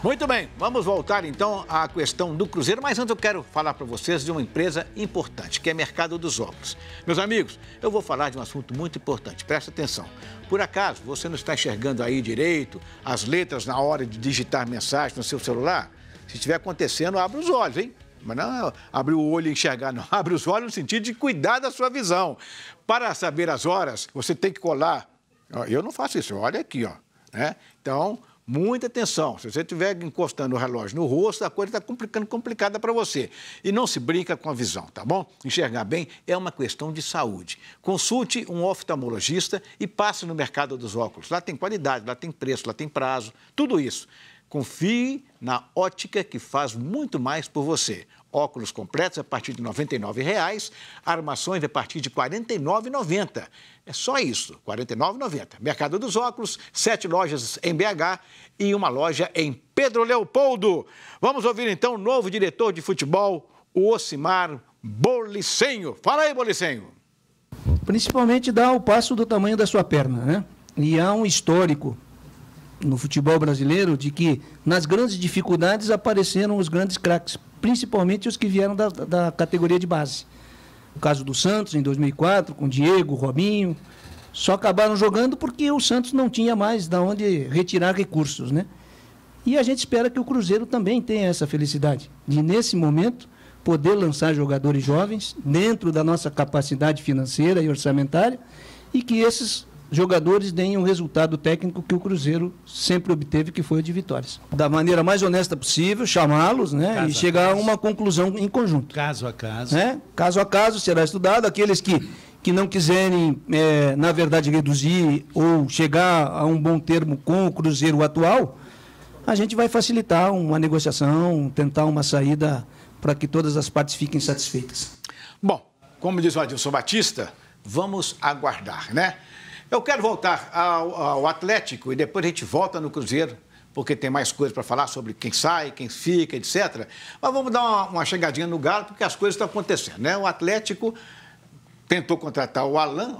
Muito bem, vamos voltar então à questão do Cruzeiro, mas antes eu quero falar para vocês de uma empresa importante, que é o mercado dos óculos. Meus amigos, eu vou falar de um assunto muito importante, presta atenção. Por acaso, você não está enxergando aí direito as letras na hora de digitar mensagem no seu celular? Se estiver acontecendo, abre os olhos, hein? Mas não abre o olho e enxergar, não. Abre os olhos no sentido de cuidar da sua visão. Para saber as horas, você tem que colar. Eu não faço isso, olha aqui, ó. Né? Então, muita atenção. Se você estiver encostando o relógio no rosto, a coisa está ficando complicada para você. E não se brinca com a visão, tá bom? Enxergar bem é uma questão de saúde. Consulte um oftalmologista e passe no mercado dos óculos. Lá tem qualidade, lá tem preço, lá tem prazo, tudo isso. Confie na ótica que faz muito mais por você. Óculos completos a partir de R$ 99,00, armações a partir de R$ 49,90. É só isso, R$ 49,90. Mercado dos Óculos, 7 lojas em BH e uma loja em Pedro Leopoldo. Vamos ouvir então o novo diretor de futebol, o Ocimar Bolicenho. Fala aí, Bolicenho. Principalmente dá o passo do tamanho da sua perna, né? E há um histórico no futebol brasileiro de que nas grandes dificuldades apareceram os grandes craques, principalmente os que vieram da categoria de base. O caso do Santos, em 2004, com Diego, Robinho, só acabaram jogando porque o Santos não tinha mais de onde retirar recursos, né? E a gente espera que o Cruzeiro também tenha essa felicidade, de, nesse momento, poder lançar jogadores jovens dentro da nossa capacidade financeira e orçamentária e que esses jogadores deem o resultado técnico que o Cruzeiro sempre obteve, que foi o de vitórias. Da maneira mais honesta possível, chamá-los, né, e chegar a uma conclusão em conjunto. Caso a caso. Caso a caso será estudado. Aqueles que não quiserem, na verdade, reduzir ou chegar a um bom termo com o Cruzeiro atual, a gente vai facilitar uma negociação, tentar uma saída para que todas as partes fiquem satisfeitas. Bom, como diz o Adilson Batista, vamos aguardar, né? Eu quero voltar ao Atlético e depois a gente volta no Cruzeiro, porque tem mais coisas para falar sobre quem sai, quem fica, etc. Mas vamos dar uma chegadinha no Galo, porque as coisas estão acontecendo, né? O Atlético tentou contratar o Alan,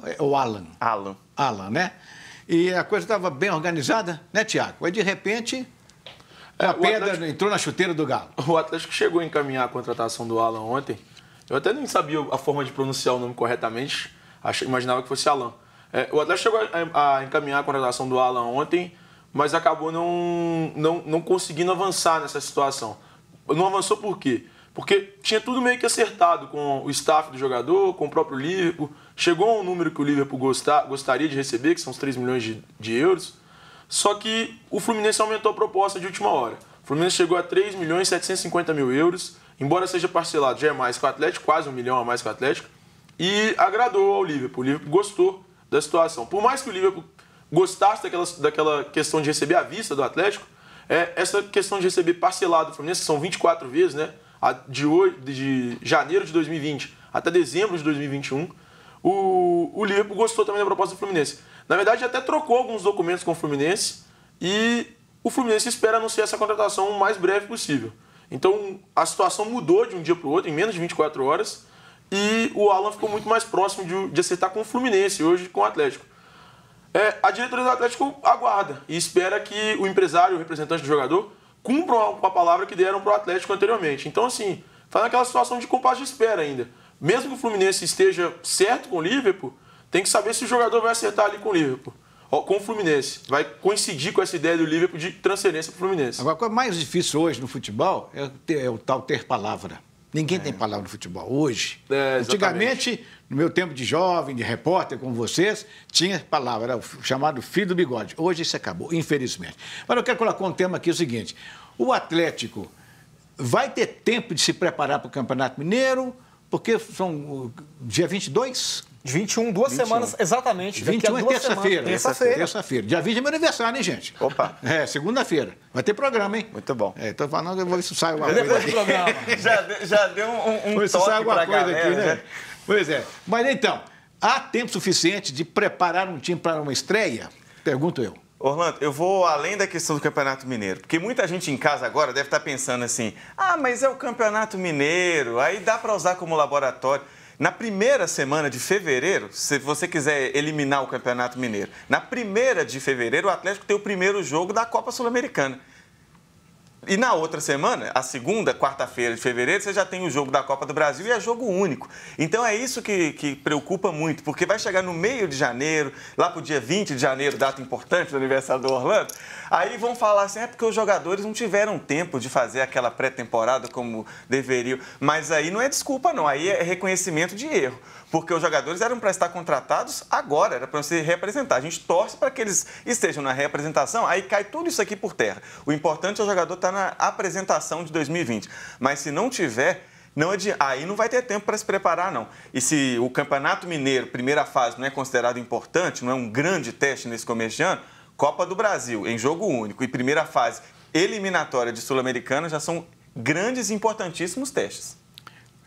né? E a coisa estava bem organizada, né, Tiago? Aí, de repente, a pedra entrou na chuteira do Galo. O Atlético chegou a encaminhar a contratação do Alan ontem. Eu até nem sabia a forma de pronunciar o nome corretamente, imaginava que fosse Alan. O Atlético chegou a encaminhar a contratação do Alan ontem, mas acabou não conseguindo avançar nessa situação. Não avançou por quê? Porque tinha tudo meio que acertado com o staff do jogador, com o próprio Liverpool. Chegou a um número que o Liverpool gostaria de receber, que são os 3 milhões de euros. Só que o Fluminense aumentou a proposta de última hora. O Fluminense chegou a 3 milhões e 750 mil euros, embora seja parcelado, já é mais que o Atlético, quase 1 milhão a mais que o Atlético, e agradou ao Liverpool. O Liverpool gostou da situação. Por mais que o Liverpool gostasse daquela questão de receber à vista do Atlético, essa questão de receber parcelado do Fluminense, que são 24 vezes, né? De janeiro de 2020 até dezembro de 2021, o Liverpool gostou também da proposta do Fluminense. Na verdade, até trocou alguns documentos com o Fluminense e o Fluminense espera anunciar essa contratação o mais breve possível. Então, a situação mudou de um dia para o outro, em menos de 24 horas, e o Alan ficou muito mais próximo de acertar com o Fluminense, hoje com o Atlético. A diretoria do Atlético aguarda e espera que o empresário, o representante do jogador, cumpram com a palavra que deram para o Atlético anteriormente. Então, assim, faz aquela situação de compasso de espera ainda. Mesmo que o Fluminense esteja certo com o Liverpool, tem que saber se o jogador vai acertar ali com o Liverpool, com o Fluminense. Vai coincidir com essa ideia do Liverpool de transferência para o Fluminense. Agora, o que é mais difícil hoje no futebol é o tal ter palavra. Ninguém tem palavra no futebol hoje. Antigamente, no meu tempo de jovem, de repórter como vocês, tinha palavra, era o chamado filho do bigode. Hoje isso acabou, infelizmente. Mas eu quero colocar um tema aqui, o seguinte: o Atlético vai ter tempo de se preparar para o Campeonato Mineiro, porque são dia 22? 21, 2 semanas, exatamente. 21 é terça-feira. Terça-feira. Dia 20 é meu aniversário, hein, gente? Opa. Segunda-feira. Vai ter programa, hein? Muito bom. Tô falando, eu vou ver se sai alguma coisa aqui. já deu um toque para a galera, aqui, né? Pois é. Mas então, há tempo suficiente de preparar um time para uma estreia? Pergunto eu. Orlando, eu vou além da questão do Campeonato Mineiro, porque muita gente em casa agora deve estar pensando assim, mas é o Campeonato Mineiro, aí dá para usar como laboratório. Na primeira semana de fevereiro, se você quiser eliminar o Campeonato Mineiro, na primeira de fevereiro o Atlético tem o primeiro jogo da Copa Sul-Americana. E na outra semana, a segunda, quarta-feira de fevereiro, você já tem o jogo da Copa do Brasil e é jogo único. Então é isso que preocupa muito, porque vai chegar no meio de janeiro, lá pro dia 20 de janeiro, data importante do aniversário do Orlando, aí vão falar assim, porque os jogadores não tiveram tempo de fazer aquela pré-temporada como deveriam. Mas aí não é desculpa não, aí é reconhecimento de erro. Porque os jogadores eram para estar contratados agora, era para se representar. A gente torce para que eles estejam na representação, aí cai tudo isso aqui por terra. O importante é o jogador estar na apresentação de 2020. Mas se não tiver, aí não vai ter tempo para se preparar, não. E se o Campeonato Mineiro, primeira fase, não é considerado importante, não é um grande teste nesse começo de ano, Copa do Brasil, em jogo único, e primeira fase eliminatória de Sul-Americana já são grandes e importantíssimos testes.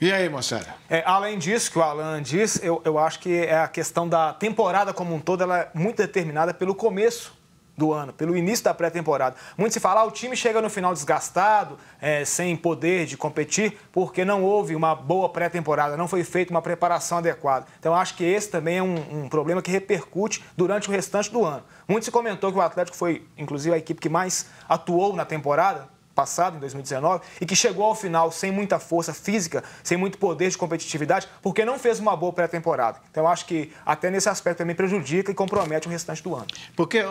E aí, moçada? Além disso, que o Alan disse, eu acho que a questão da temporada como um todo, ela é muito determinada pelo começo do ano, pelo início da pré-temporada. Muito se fala, o time chega no final desgastado, sem poder de competir, porque não houve uma boa pré-temporada, não foi feita uma preparação adequada. Então, eu acho que esse também é um problema que repercute durante o restante do ano. Muito se comentou que o Atlético foi, inclusive, a equipe que mais atuou na temporada passado, em 2019, e que chegou ao final sem muita força física, sem muito poder de competitividade, porque não fez uma boa pré-temporada. Então, eu acho que até nesse aspecto também prejudica e compromete o restante do ano. Porque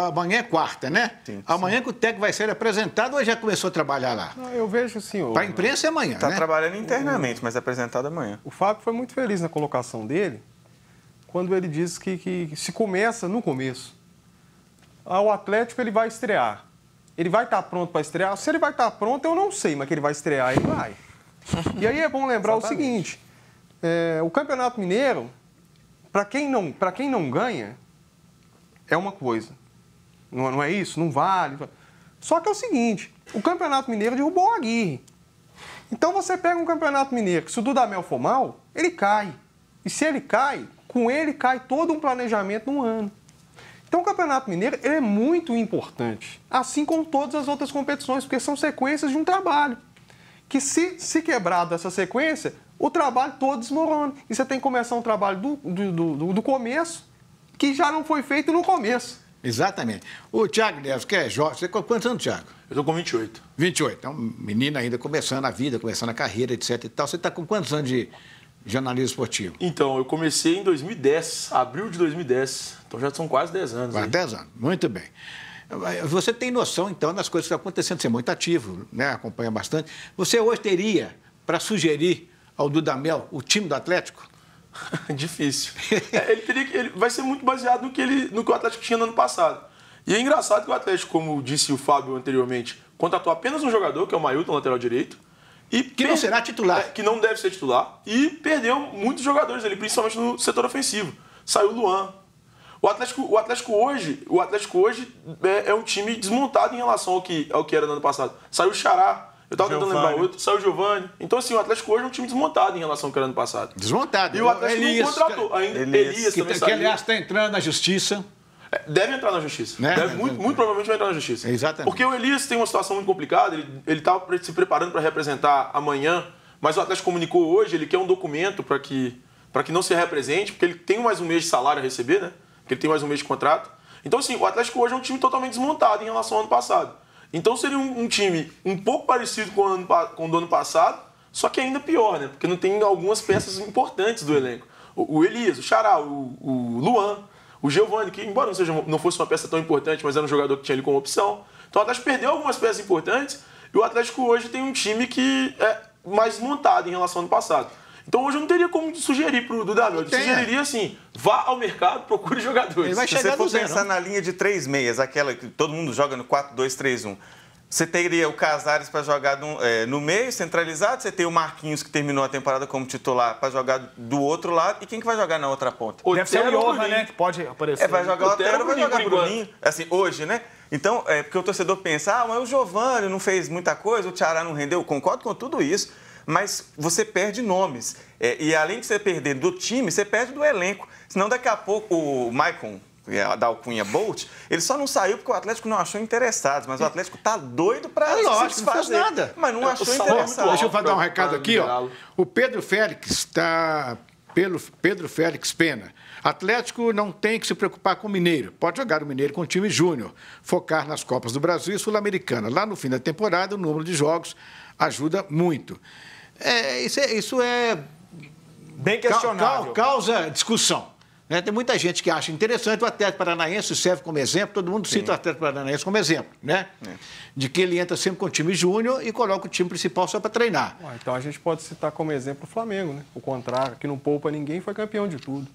amanhã é quarta, né? Sim. Amanhã que o técnico vai ser apresentado ou já começou a trabalhar lá? Não, eu vejo assim... Para a imprensa é amanhã, Está né? trabalhando internamente, mas é apresentado amanhã. O Fábio foi muito feliz na colocação dele, quando ele disse que se começa no começo. O Atlético ele vai estrear. Ele vai estar pronto para estrear? Se ele vai estar pronto, eu não sei, mas que ele vai estrear, ele vai. E aí é bom lembrar o seguinte, o Campeonato Mineiro, para quem não ganha, é uma coisa. Não é isso? Não vale. Só que é o seguinte, o Campeonato Mineiro derrubou o Aguirre. Então você pega um Campeonato Mineiro, que se o Dudamel for mal, ele cai. E se ele cai, com ele cai todo um planejamento num ano. Então, o Campeonato Mineiro ele é muito importante, assim como todas as outras competições, porque são sequências de um trabalho. Que se quebrado essa sequência, o trabalho todo desmorona. E você tem que começar um trabalho do começo, que já não foi feito no começo. Exatamente. O Thiago Neves, que é jovem, você com quantos anos, Thiago? Eu estou com 28. 28. Então, menino ainda começando a vida, começando a carreira, etc e tal. Você está com quantos anos de jornalismo esportivo? Então, eu comecei em 2010, abril de 2010. Então já são quase 10 anos. Quase 10 anos, muito bem. Você tem noção, então, das coisas que estão acontecendo, você é muito ativo, né? Acompanha bastante. Você hoje teria para sugerir ao Dudamel o time do Atlético? Difícil. Ele vai ser muito baseado no que o Atlético tinha no ano passado. E é engraçado que o Atlético, como disse o Fábio anteriormente, contratou apenas um jogador, que é o Mailton, lateral direito. Que não será titular. Que não deve ser titular. E perdeu muitos jogadores ali, principalmente no setor ofensivo. Saiu o Luan. O Atlético hoje é um time desmontado em relação ao que era no ano passado. Saiu o Xará. Eu estava tentando lembrar outro. Saiu o Giovani. Então, assim, o Atlético hoje é um time desmontado em relação ao que era no passado. Desmontado. E o Atlético não contratou. Ainda Elias também saiu. Que, aliás, está entrando na justiça. Deve entrar na justiça. Né? Muito provavelmente vai entrar na justiça. Exatamente. Porque o Elias tem uma situação muito complicada, ele estava se preparando para representar amanhã, mas o Atlético comunicou hoje, ele quer um documento para que não se represente, porque ele tem mais um mês de salário a receber, né? Porque ele tem mais um mês de contrato. Então, assim, o Atlético hoje é um time totalmente desmontado em relação ao ano passado. Então, seria um time um pouco parecido com o do ano passado, só que ainda pior, né? Porque não tem algumas peças importantes do elenco. O Elias, o Xará, o Luan, o Giovani, que embora não fosse uma peça tão importante, mas era um jogador que tinha ali como opção. Então o Atlético perdeu algumas peças importantes e o Atlético hoje tem um time que é mais montado em relação ao ano passado. Então hoje eu não teria como sugerir para o Dudamel. Eu sugeriria assim, vá ao mercado, procure jogadores. Ele vai chegar. Se você for pensar na linha de 3 meias, aquela que todo mundo joga no 4-2-3-1, você teria o Casares para jogar no meio, centralizado. Você tem o Marquinhos, que terminou a temporada como titular, para jogar do outro lado. E quem que vai jogar na outra ponta? Deve ser o Johan, né? Que pode aparecer. Vai jogar o Otero, vai jogar o Bruninho. Assim, hoje, né? Então, porque o torcedor pensa, mas o Giovani não fez muita coisa, o Thiará não rendeu. Concordo com tudo isso, mas você perde nomes. E além de você perder do time, você perde do elenco. Senão, daqui a pouco, o Maicon, da Alcunha Bolt, ele só não saiu porque o Atlético não achou interessados, mas o Atlético tá doido para se desfazer. Não fez nada. Mas não achou interessado. Deixa eu dar um recado aqui, ó. O Pedro Félix está pelo Pedro Félix Pena. Atlético não tem que se preocupar com o Mineiro. Pode jogar o Mineiro com o time júnior. Focar nas Copas do Brasil e Sul-Americana. Lá no fim da temporada, o número de jogos ajuda muito. Isso é bem questionável. Causa discussão. Né? Tem muita gente que acha interessante. O Atlético Paranaense serve como exemplo. Todo mundo cita o Atlético Paranaense como exemplo. Né? De que ele entra sempre com o time júnior e coloca o time principal só para treinar. Então a gente pode citar como exemplo o Flamengo, né? O contrário, que não poupa ninguém, foi campeão de tudo.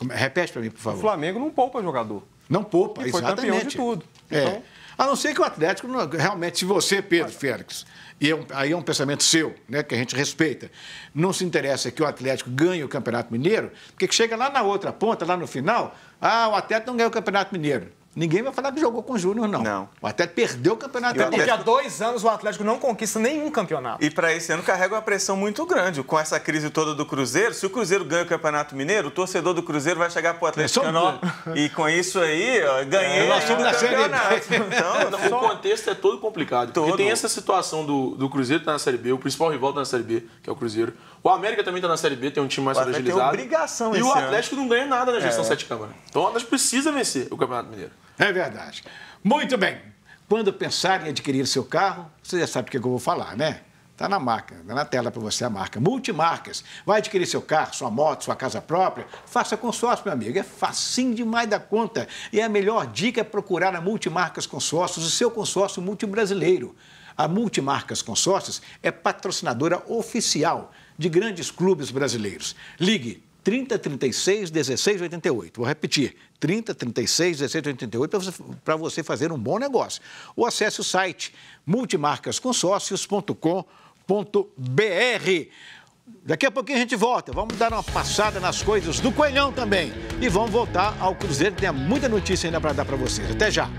Repete para mim, por favor. O Flamengo não poupa jogador. Não poupa, e foi exatamente. campeão de tudo. Então... A não ser que o Atlético, realmente, se você, Pedro Félix, e aí é um pensamento seu, né, que a gente respeita, não se interessa que o Atlético ganhe o Campeonato Mineiro, porque chega lá na outra ponta, lá no final, o Atlético não ganhou o Campeonato Mineiro. Ninguém vai falar que jogou com o Júnior, não. Não. O Atlético perdeu o Campeonato Mineiro. Porque há 2 anos o Atlético não conquista nenhum campeonato. E para esse ano carrega uma pressão muito grande. Com essa crise toda do Cruzeiro, se o Cruzeiro ganha o Campeonato Mineiro, o torcedor do Cruzeiro vai chegar para o Atlético e com isso aí, ganhei nós somos o da Série B. campeonato. Então, o contexto é todo complicado. Porque tem essa situação do Cruzeiro que está na Série B, o principal rival está na Série B, que é o Cruzeiro. O América também está na Série B, tem um time mais fragilizado. Tem obrigação e esse o ano. Atlético não ganha nada na gestão 7 câmara. Então o Atlético precisa vencer o Campeonato Mineiro. É verdade. Muito bem. Quando pensar em adquirir seu carro, você já sabe o que eu vou falar, né? Está na marca, está na tela para você a marca. Multimarcas. Vai adquirir seu carro, sua moto, sua casa própria? Faça consórcio, meu amigo. É facinho demais da conta. E a melhor dica é procurar a Multimarcas Consórcios, o seu consórcio multibrasileiro. A Multimarcas Consórcios é patrocinadora oficial de grandes clubes brasileiros. Ligue 3036 1688. Vou repetir, 3036 1688 para você fazer um bom negócio. Ou acesse o site multimarcasconsórcios.com.br. Daqui a pouquinho a gente volta. Vamos dar uma passada nas coisas do Coelhão também. E vamos voltar ao Cruzeiro, tem muita notícia ainda para dar para vocês. Até já.